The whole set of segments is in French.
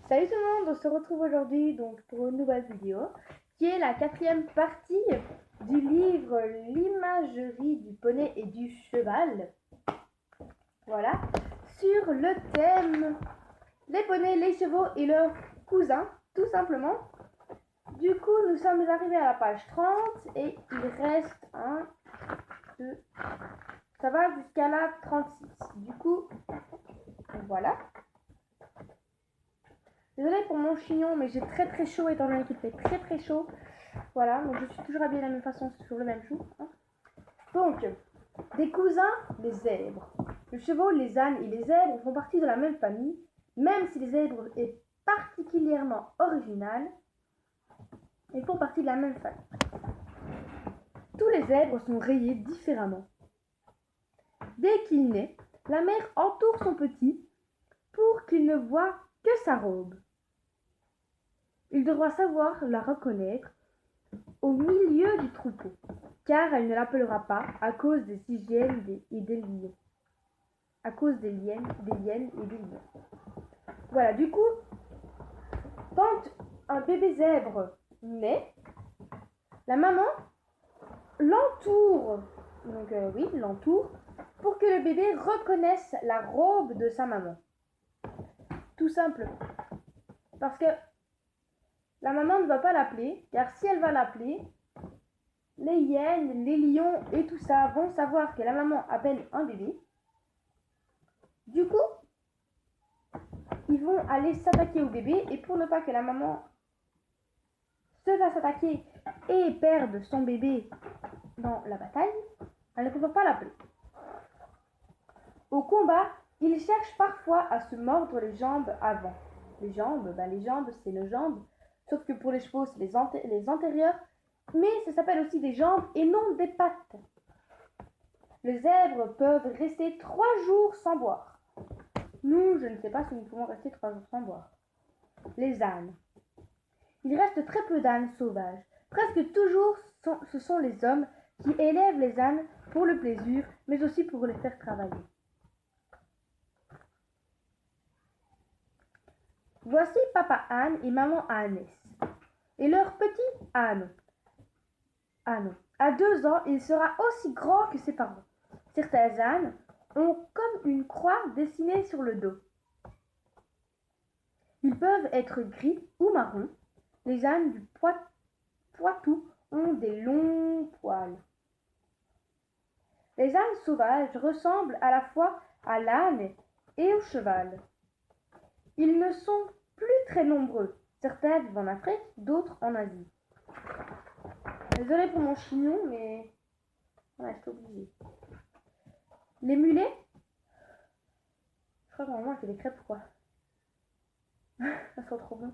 Salut tout le monde, on se retrouve aujourd'hui donc pour une nouvelle vidéo qui est la quatrième partie du livre L'imagerie du poney et du cheval. Voilà, sur le thème les poneys, les chevaux et leurs cousins, tout simplement. Du coup, nous sommes arrivés à la page 30 et il reste 1, 2, ça va jusqu'à la 36. Du coup, voilà. Désolée pour mon chignon, mais j'ai très chaud étant donné qu'il fait très chaud. Voilà, donc je suis toujours habillée de la même façon sur le même jour. Hein. Donc, des cousins, les zèbres. Les chevaux, les ânes et les zèbres font partie de la même famille, même si les zèbres est particulièrement original, ils font partie de la même famille. Tous les zèbres sont rayés différemment. Dès qu'il naît, la mère entoure son petit pour qu'il ne voie que sa robe. Il devra savoir la reconnaître au milieu du troupeau, car elle ne l'appellera pas à cause des hyènes et des lions. À cause des hyènes et des lions. Voilà, du coup, quand un bébé zèbre naît, la maman l'entoure, l'entoure, pour que le bébé reconnaisse la robe de sa maman. Tout simplement. Parce que la maman ne va pas l'appeler, car si elle va l'appeler, les hyènes, les lions et tout ça vont savoir que la maman appelle un bébé. Du coup, ils vont aller s'attaquer au bébé et pour ne pas que la maman se fasse attaquer et perde son bébé dans la bataille, elle ne peut pas l'appeler. Au combat, ils cherchent parfois à se mordre les jambes avant. Les jambes, c'est nos jambes, sauf que pour les chevaux, c'est les antérieurs, mais ça s'appelle aussi des jambes et non des pattes. Les zèbres peuvent rester 3 jours sans boire. Nous, je ne sais pas si nous pouvons rester 3 jours sans boire. Les ânes. Il reste très peu d'ânes sauvages. Presque toujours, ce sont les hommes qui élèvent les ânes pour le plaisir, mais aussi pour les faire travailler. Voici papa âne et maman ânesse, et leur petit âne. À 2 ans, il sera aussi grand que ses parents. Certains ânes ont comme une croix dessinée sur le dos. Ils peuvent être gris ou marron. Les ânes du Poitou ont des longs poils. Les ânes sauvages ressemblent à la fois à l'âne et au cheval. Ils ne sont plus très nombreux. Certains vivent en Afrique, d'autres en Asie. Désolée pour mon chignon, mais voilà, je suis obligée. Les mulets, je crois que maman fait des crêpes quoi. Ça sent trop bon.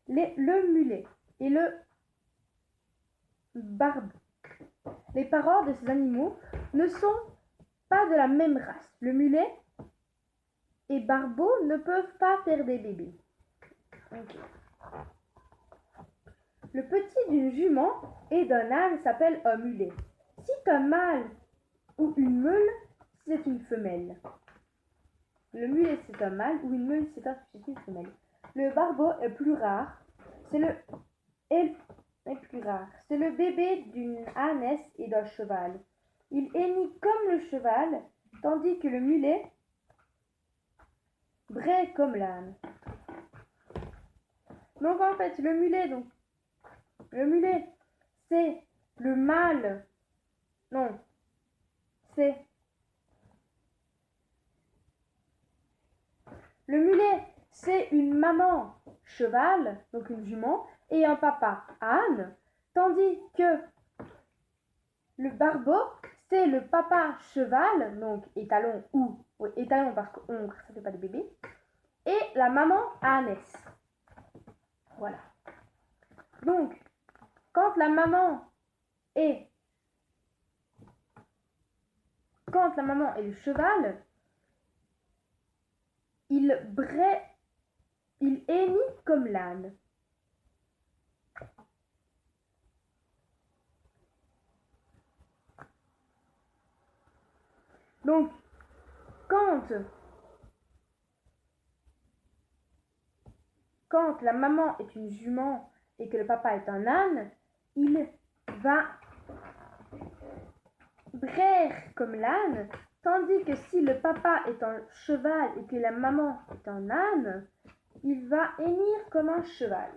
Le mulet et le barbe. Les parents de ces animaux ne sont pas de la même race. Le mulet et barbeau ne peuvent pas faire des bébés. Okay. Le petit d'une jument et d'un âne s'appelle un mulet. Si un mâle ou une meule, c'est une femelle. Le mulet c'est un mâle ou une meule c'est une femelle. Le barbeau est plus rare. C'est le bébé d'une ânesse et d'un cheval. Il hennit comme le cheval, tandis que le mulet braie comme l'âne. Donc en fait, le mulet, c'est le mâle. Non, c'est le mulet, c'est une maman cheval, donc une jument, et un papa âne, tandis que le barbeau, c'est le papa cheval, donc étalon étalon parce qu'ongre, ça fait pas de bébé, et la maman ânesse. Voilà. Donc, quand la maman est le cheval, il hennit comme l'âne. Donc, quand quand la maman est une jument et que le papa est un âne, il va braire comme l'âne, tandis que si le papa est un cheval et que la maman est un âne, il va hennir comme un cheval.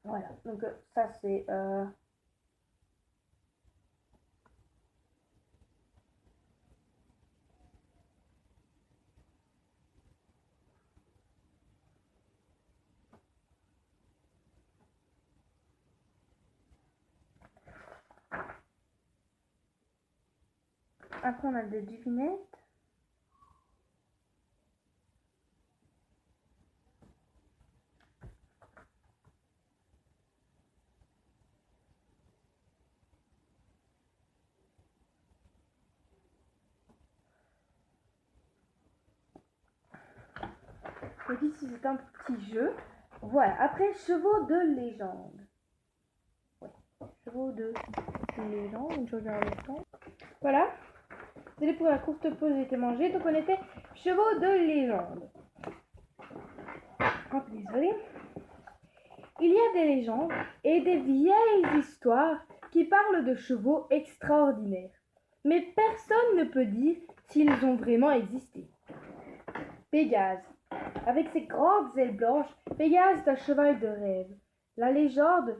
Voilà, donc ça c'est... Après on a des devinettes. Donc ici c'est un petit jeu. Voilà, après chevaux de légende. Ouais, chevaux de légende, je regarde le temps. Voilà. Désolé pour la courte pause, j'ai été mangée. Donc on était chevaux de légende. Oh, désolé. Il y a des légendes et des vieilles histoires qui parlent de chevaux extraordinaires. Mais personne ne peut dire s'ils ont vraiment existé. Pégase. Avec ses grandes ailes blanches, Pégase est un cheval de rêve. La légende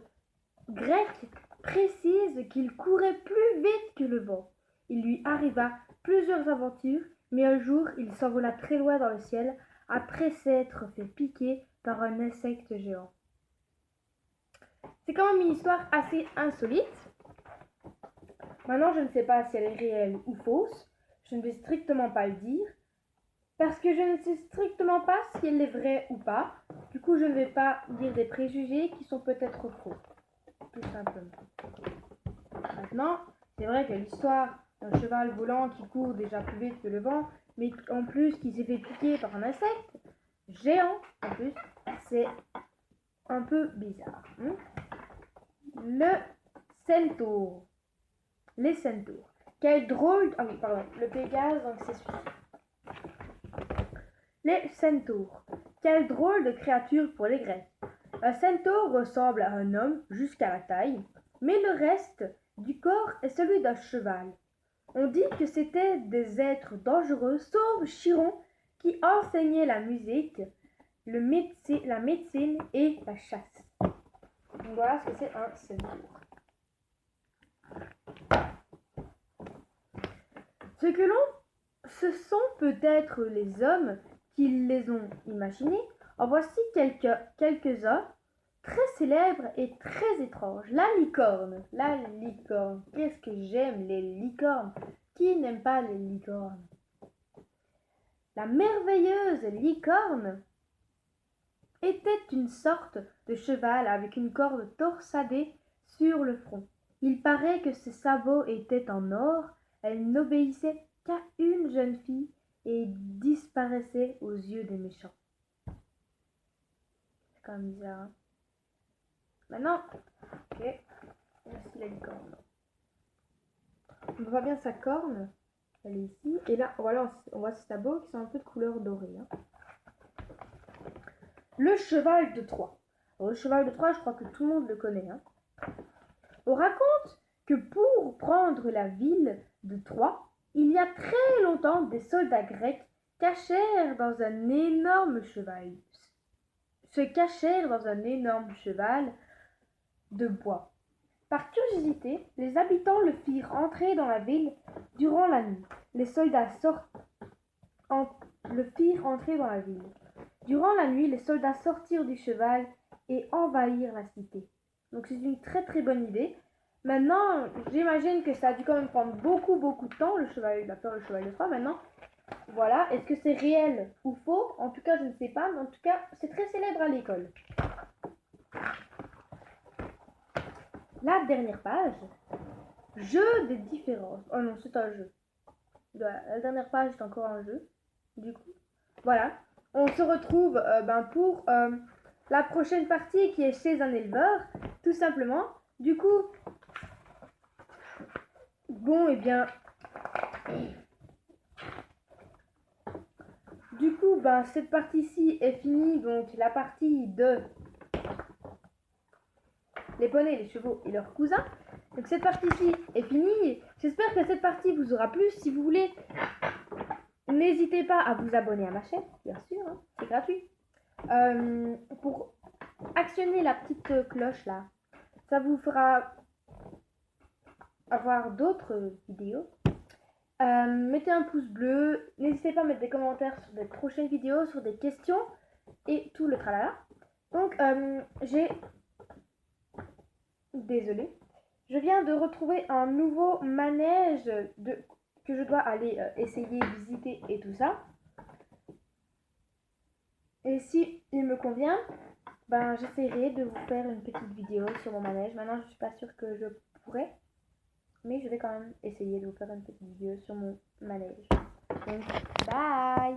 grecque précise qu'il courait plus vite que le vent. Il lui arriva plusieurs aventures, mais un jour il s'envola très loin dans le ciel après s'être fait piquer par un insecte géant. C'est quand même une histoire assez insolite. Maintenant, je ne sais pas si elle est réelle ou fausse. Je ne vais strictement pas le dire. Parce que je ne sais strictement pas si elle est vraie ou pas. Du coup, je ne vais pas dire des préjugés qui sont peut-être faux. Tout simplement. Maintenant, c'est vrai que l'histoire d'un cheval volant qui court déjà plus vite que le vent, mais en plus qui s'est fait piquer par un insecte géant, en plus, c'est un peu bizarre. Le centaure. Les centaures. Quel drôle... Ah oui, pardon. Le Pégase, donc c'est celui-ci. Les centaures. Quelle drôle de créature pour les Grecs. Un centaure ressemble à un homme jusqu'à la taille, mais le reste du corps est celui d'un cheval. On dit que c'étaient des êtres dangereux, sauf Chiron, qui enseignait la musique, la médecine et la chasse. Donc voilà ce que c'est un centaure. Ce sont peut-être les hommes qui les ont imaginés. En voici quelques-uns très célèbres et très étranges. La licorne. La licorne. Qu'est-ce que j'aime les licornes. Qui n'aime pas les licornes? La merveilleuse licorne était une sorte de cheval avec une corde torsadée sur le front. Il paraît que ses sabots étaient en or. Elle n'obéissait qu'à une jeune fille et disparaissait aux yeux des méchants. C'est quand même bizarre. Hein. Maintenant, ok, voici la licorne. On voit bien sa corne. Elle est ici. Et là, voilà, on voit ses sabots qui sont un peu de couleur dorée. Hein. Le cheval de Troie. Alors, le cheval de Troie, je crois que tout le monde le connaît. Hein. On raconte que pour prendre la ville de Troie, il y a très longtemps, des soldats grecs cachèrent dans un énorme cheval. Se cachèrent dans un énorme cheval de bois. Par curiosité, les habitants le firent entrer dans la ville durant la nuit. Les soldats le firent entrer dans la ville. Durant la nuit, les soldats sortirent du cheval et envahirent la cité. Donc c'est une très très bonne idée. Maintenant, j'imagine que ça a dû quand même prendre beaucoup de temps, le cheval de Troie. Maintenant, voilà, est-ce que c'est réel ou faux? En tout cas, je ne sais pas, mais en tout cas, c'est très célèbre à l'école. La dernière page, jeu des différences. Oh non, c'est un jeu. La dernière page est encore un jeu. Du coup, voilà. On se retrouve pour la prochaine partie qui est chez un éleveur, tout simplement. Du coup, bon, et bien, du coup, coup, ben, cette partie-ci est finie. Donc, la partie de les poneys, les chevaux et leurs cousins. Donc, cette partie-ci est finie. J'espère que cette partie vous aura plu. Si vous voulez, n'hésitez pas à vous abonner à ma chaîne, bien sûr, hein, c'est gratuit. Pour actionner la petite cloche là, ça vous fera avoir d'autres vidéos. Mettez un pouce bleu, n'hésitez pas à mettre des commentaires sur des prochaines vidéos, sur des questions et tout le tralala. Donc désolée, je viens de retrouver un nouveau manège que je dois aller essayer, visiter et tout ça. Et si il me convient, ben j'essaierai de vous faire une petite vidéo sur mon manège. Maintenant je suis pas sûre que je pourrais, mais je vais quand même essayer de vous faire une petite vidéo sur mon manège. Donc bye.